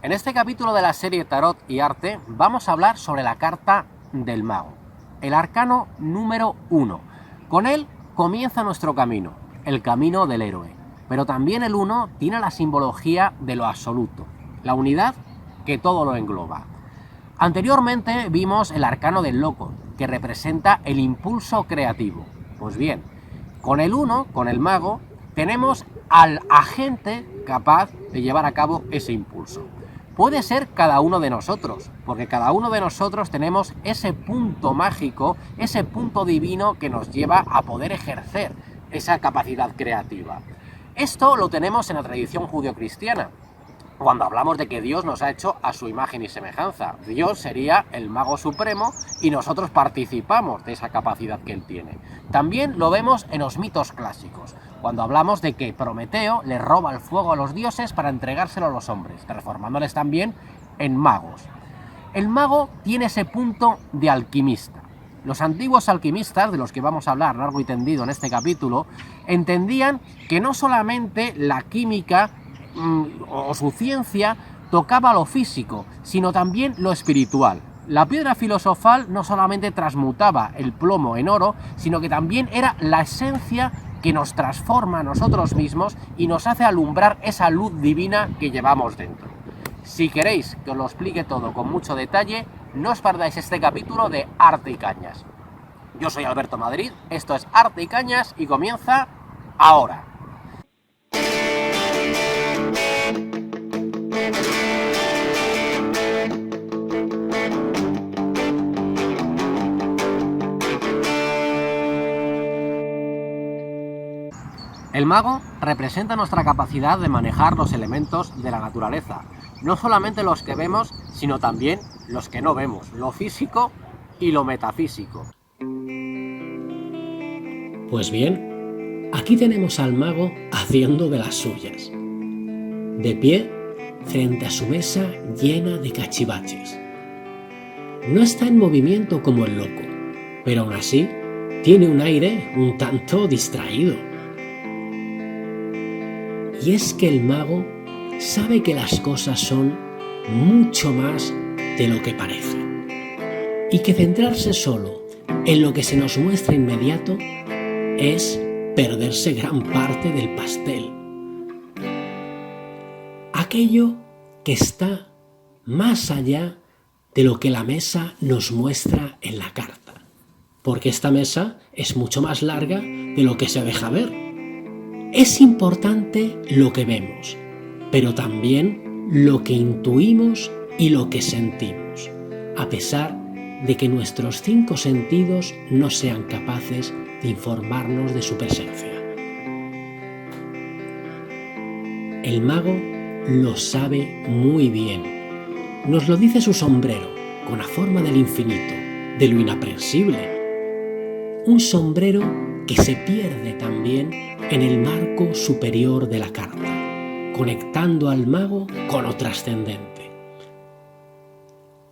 En este capítulo de la serie Tarot y Arte vamos a hablar sobre la carta del mago, el arcano número 1. Con él comienza nuestro camino, el camino del héroe. Pero también el 1 tiene la simbología de lo absoluto, la unidad que todo lo engloba. Anteriormente vimos el arcano del loco, que representa el impulso creativo. Pues bien, con el 1, con el mago, tenemos al agente capaz de llevar a cabo ese impulso. Puede ser cada uno de nosotros, porque cada uno de nosotros tenemos ese punto mágico, ese punto divino que nos lleva a poder ejercer esa capacidad creativa. Esto lo tenemos en la tradición judio-cristiana, cuando hablamos de que Dios nos ha hecho a su imagen y semejanza. Dios sería el mago supremo y nosotros participamos de esa capacidad que él tiene. También lo vemos en los mitos clásicos, cuando hablamos de que Prometeo le roba el fuego a los dioses para entregárselo a los hombres, transformándoles también en magos. El mago tiene ese punto de alquimista. Los antiguos alquimistas, de los que vamos a hablar largo y tendido en este capítulo, entendían que no solamente la química o su ciencia tocaba lo físico, sino también lo espiritual. La piedra filosofal no solamente transmutaba el plomo en oro, sino que también era la esencia que nos transforma a nosotros mismos y nos hace alumbrar esa luz divina que llevamos dentro. Si queréis que os lo explique todo con mucho detalle, no os perdáis este capítulo de Arte y Cañas. Yo soy Alberto Madrid, esto es Arte y Cañas y comienza ahora. El mago representa nuestra capacidad de manejar los elementos de la naturaleza, no solamente los que vemos, sino también los que no vemos, lo físico y lo metafísico. Pues bien, aquí tenemos al mago haciendo de las suyas, de pie frente a su mesa llena de cachivaches. No está en movimiento como el loco, pero aún así tiene un aire un tanto distraído. Y es que el mago sabe que las cosas son mucho más de lo que parecen, y que centrarse solo en lo que se nos muestra inmediato es perderse gran parte del pastel. Aquello que está más allá de lo que la mesa nos muestra en la carta, porque esta mesa es mucho más larga de lo que se deja ver. Es importante lo que vemos, pero también lo que intuimos y lo que sentimos, a pesar de que nuestros 5 sentidos no sean capaces de informarnos de su presencia. El mago lo sabe muy bien. Nos lo dice su sombrero, con la forma del infinito, de lo inaprensible. Un sombrero que se pierde también en el marco superior de la carta, conectando al mago con lo trascendente.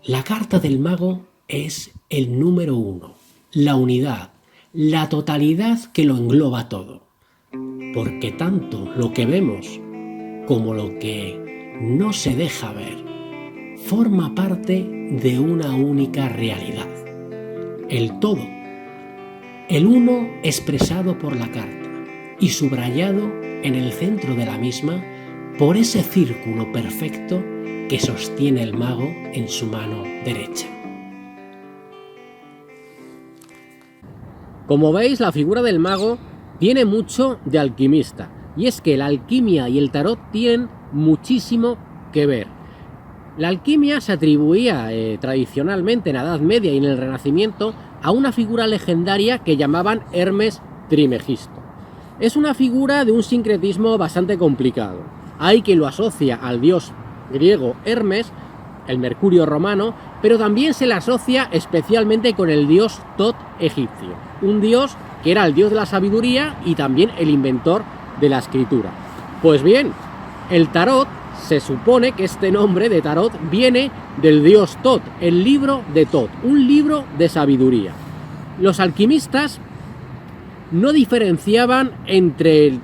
La carta del mago es el número 1, la unidad, la totalidad que lo engloba todo, porque tanto lo que vemos como lo que no se deja ver forma parte de una única realidad, el todo. El 1 expresado por la carta y subrayado en el centro de la misma por ese círculo perfecto que sostiene el mago en su mano derecha. Como veis, la figura del mago tiene mucho de alquimista, y es que la alquimia y el tarot tienen muchísimo que ver. La alquimia se atribuía tradicionalmente en la Edad Media y en el Renacimiento a una figura legendaria que llamaban Hermes Trismegisto. Es una figura de un sincretismo bastante complicado. Hay quien lo asocia al dios griego Hermes, el Mercurio romano, pero también se le asocia especialmente con el dios Tot egipcio, un dios que era el dios de la sabiduría y también el inventor de la escritura. Pues bien, el tarot, se supone que este nombre de tarot viene del dios Tot, el libro de Tot, un libro de sabiduría. Los alquimistas no diferenciaban entre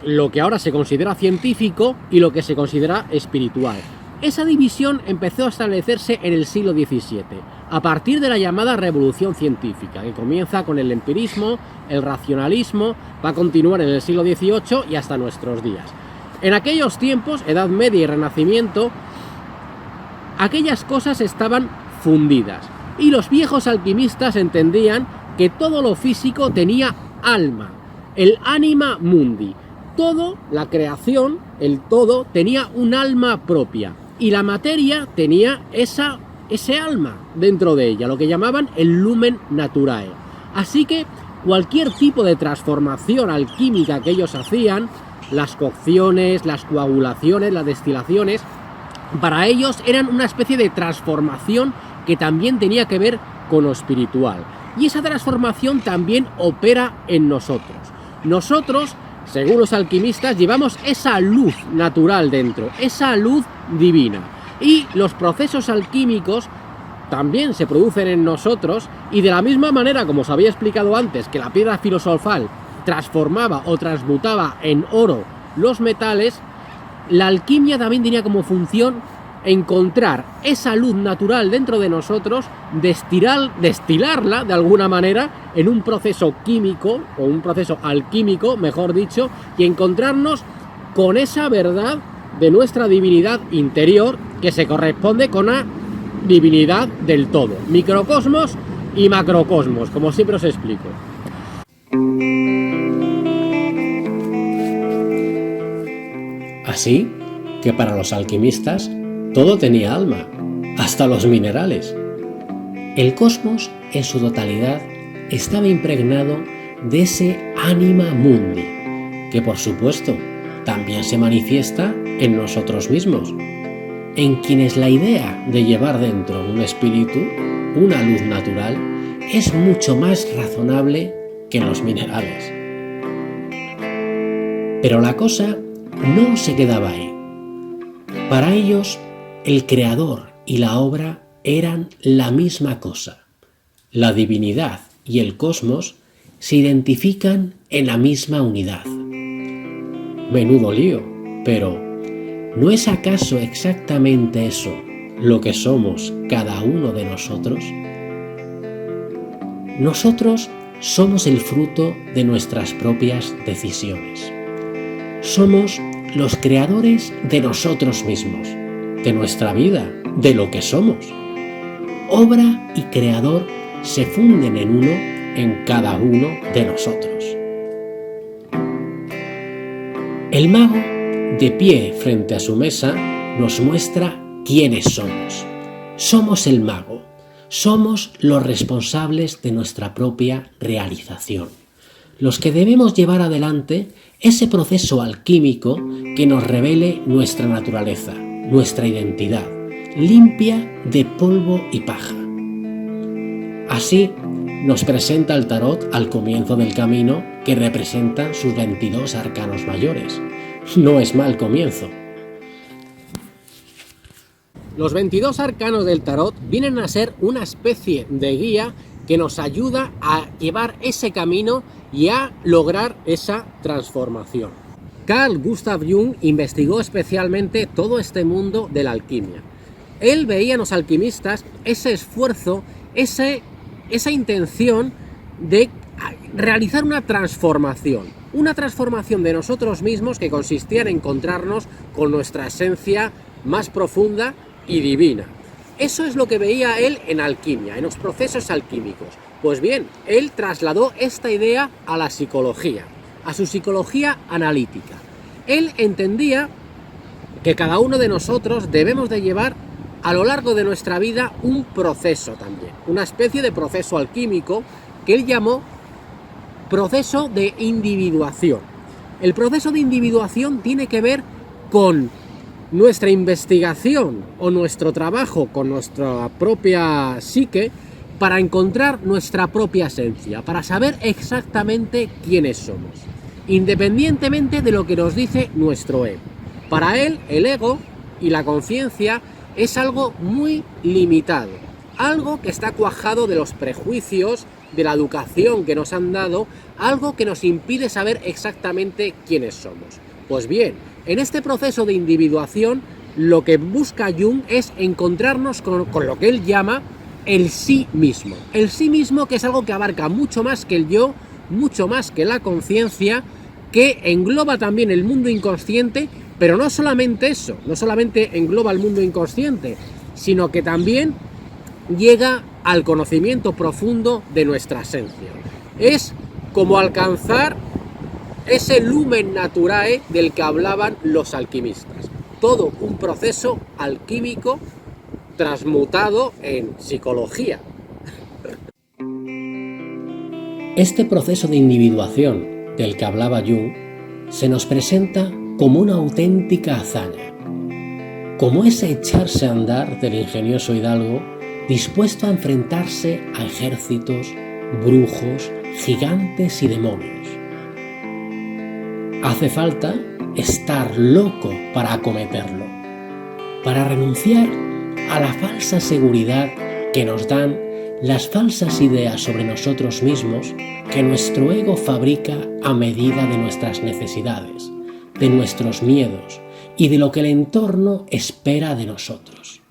lo que ahora se considera científico y lo que se considera espiritual. Esa división empezó a establecerse en el siglo XVII, a partir de la llamada Revolución Científica, que comienza con el empirismo, el racionalismo, va a continuar en el siglo XVIII y hasta nuestros días. En aquellos tiempos, Edad Media y Renacimiento, aquellas cosas estaban fundidas, y los viejos alquimistas entendían que todo lo físico tenía alma, el anima mundi. Todo, la creación, el todo, tenía un alma propia, y la materia tenía ese alma dentro de ella, lo que llamaban el lumen naturae. Así que cualquier tipo de transformación alquímica que ellos hacían, las cocciones, las coagulaciones, las destilaciones, para ellos eran una especie de transformación que también tenía que ver con lo espiritual. Y esa transformación también opera en nosotros. Nosotros, según los alquimistas, llevamos esa luz natural dentro, esa luz divina. Y los procesos alquímicos también se producen en nosotros, y de la misma manera, como os había explicado antes, que la piedra filosofal transformaba o transmutaba en oro los metales, la alquimia también tenía como función encontrar esa luz natural dentro de nosotros, destilarla de alguna manera en un proceso químico, o un proceso alquímico, mejor dicho, y encontrarnos con esa verdad de nuestra divinidad interior que se corresponde con la divinidad del todo, microcosmos y macrocosmos, como siempre os explico. Así que para los alquimistas todo tenía alma, hasta los minerales. El cosmos en su totalidad estaba impregnado de ese anima mundi, que por supuesto también se manifiesta en nosotros mismos, en quienes la idea de llevar dentro un espíritu, una luz natural, es mucho más razonable que en los minerales. Pero la cosa no se quedaba ahí. Para ellos, el creador y la obra eran la misma cosa. La divinidad y el cosmos se identifican en la misma unidad. Menudo lío, pero ¿no es acaso exactamente eso lo que somos cada uno de nosotros? Nosotros somos el fruto de nuestras propias decisiones. Somos los creadores de nosotros mismos, de nuestra vida, de lo que somos. Obra y creador se funden en uno, en cada uno de nosotros. El mago, de pie frente a su mesa, nos muestra quiénes somos. Somos el mago, somos los responsables de nuestra propia realización, los que debemos llevar adelante ese proceso alquímico que nos revele nuestra naturaleza, nuestra identidad, limpia de polvo y paja. Así nos presenta el tarot al comienzo del camino, que representan sus 22 arcanos mayores. No es mal comienzo. Los 22 arcanos del tarot vienen a ser una especie de guía que nos ayuda a llevar ese camino y a lograr esa transformación. Carl Gustav Jung investigó especialmente todo este mundo de la alquimia. Él veía en los alquimistas ese esfuerzo, esa intención de realizar una transformación de nosotros mismos que consistía en encontrarnos con nuestra esencia más profunda y divina. Eso es lo que veía él en alquimia, en los procesos alquímicos. Pues bien, él trasladó esta idea a la psicología, a su psicología analítica. Él entendía que cada uno de nosotros debemos de llevar a lo largo de nuestra vida un proceso también, una especie de proceso alquímico que él llamó proceso de individuación. El proceso de individuación tiene que ver con nuestra investigación o nuestro trabajo con nuestra propia psique para encontrar nuestra propia esencia, para saber exactamente quiénes somos, independientemente de lo que nos dice nuestro ego. Para él, el ego y la conciencia es algo muy limitado, algo que está cuajado de los prejuicios, de la educación que nos han dado, algo que nos impide saber exactamente quiénes somos. Pues bien, en este proceso de individuación, lo que busca Jung es encontrarnos con lo que él llama el sí mismo. El sí mismo, que es algo que abarca mucho más que el yo, mucho más que la conciencia, que engloba también el mundo inconsciente, pero no solamente eso, no solamente engloba el mundo inconsciente, sino que también llega al conocimiento profundo de nuestra esencia. Es como alcanzar ese lumen naturae del que hablaban los alquimistas. Todo un proceso alquímico transmutado en psicología. Este proceso de individuación del que hablaba Jung se nos presenta como una auténtica hazaña, como ese echarse a andar del ingenioso hidalgo dispuesto a enfrentarse a ejércitos, brujos, gigantes y demonios. Hace falta estar loco para acometerlo, para renunciar a la falsa seguridad que nos dan las falsas ideas sobre nosotros mismos que nuestro ego fabrica a medida de nuestras necesidades, de nuestros miedos y de lo que el entorno espera de nosotros.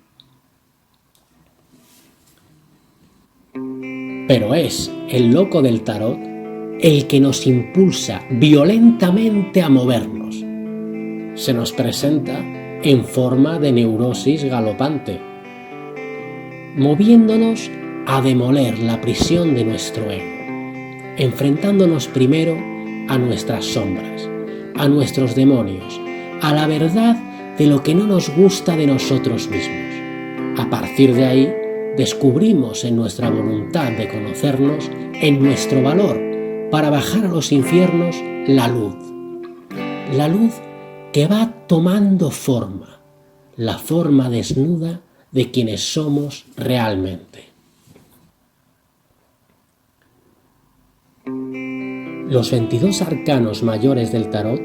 Pero es el loco del tarot el que nos impulsa violentamente a movernos. Se nos presenta en forma de neurosis galopante, moviéndonos a demoler la prisión de nuestro ego, enfrentándonos primero a nuestras sombras, a nuestros demonios, a la verdad de lo que no nos gusta de nosotros mismos. A partir de ahí, descubrimos en nuestra voluntad de conocernos, en nuestro valor, para bajar a los infiernos la luz que va tomando forma, la forma desnuda de quienes somos realmente. Los 22 arcanos mayores del tarot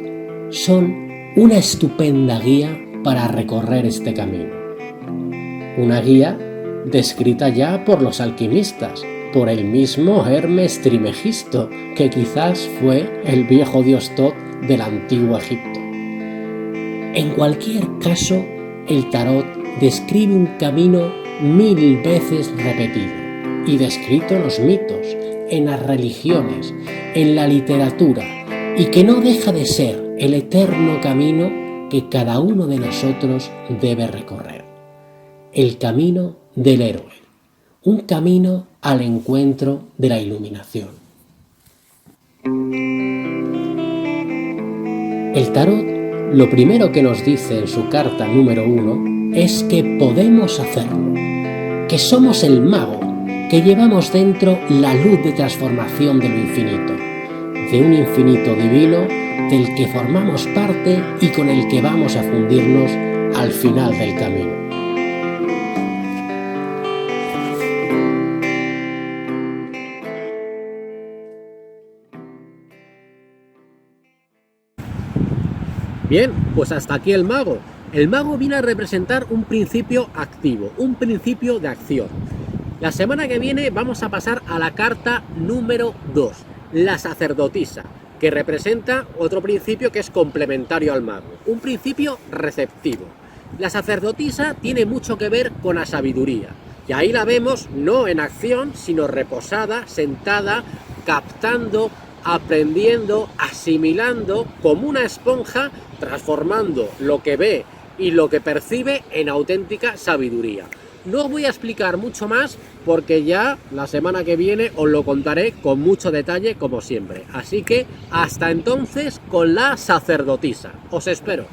son una estupenda guía para recorrer este camino. Una guía descrita ya por los alquimistas, por el mismo Hermes Trimegisto, que quizás fue el viejo dios Tot del antiguo Egipto. En cualquier caso, el tarot describe un camino 1000 veces repetido y descrito en los mitos, en las religiones, en la literatura, y que no deja de ser el eterno camino que cada uno de nosotros debe recorrer. El camino del héroe, un camino al encuentro de la iluminación. El tarot lo primero que nos dice en su carta número 1 es que podemos hacerlo, que somos el mago, que llevamos dentro la luz de transformación de lo infinito, de un infinito divino del que formamos parte y con el que vamos a fundirnos al final del camino. Bien, pues hasta aquí el mago. El mago viene a representar un principio activo, un principio de acción. La semana que viene vamos a pasar a la carta número 2, la sacerdotisa, que representa otro principio que es complementario al mago, un principio receptivo. La sacerdotisa tiene mucho que ver con la sabiduría, y ahí la vemos no en acción, sino reposada, sentada, captando, aprendiendo, asimilando como una esponja, transformando lo que ve y lo que percibe en auténtica sabiduría. No voy a explicar mucho más porque ya la semana que viene os lo contaré con mucho detalle como siempre. Así que hasta entonces con la sacerdotisa. Os espero.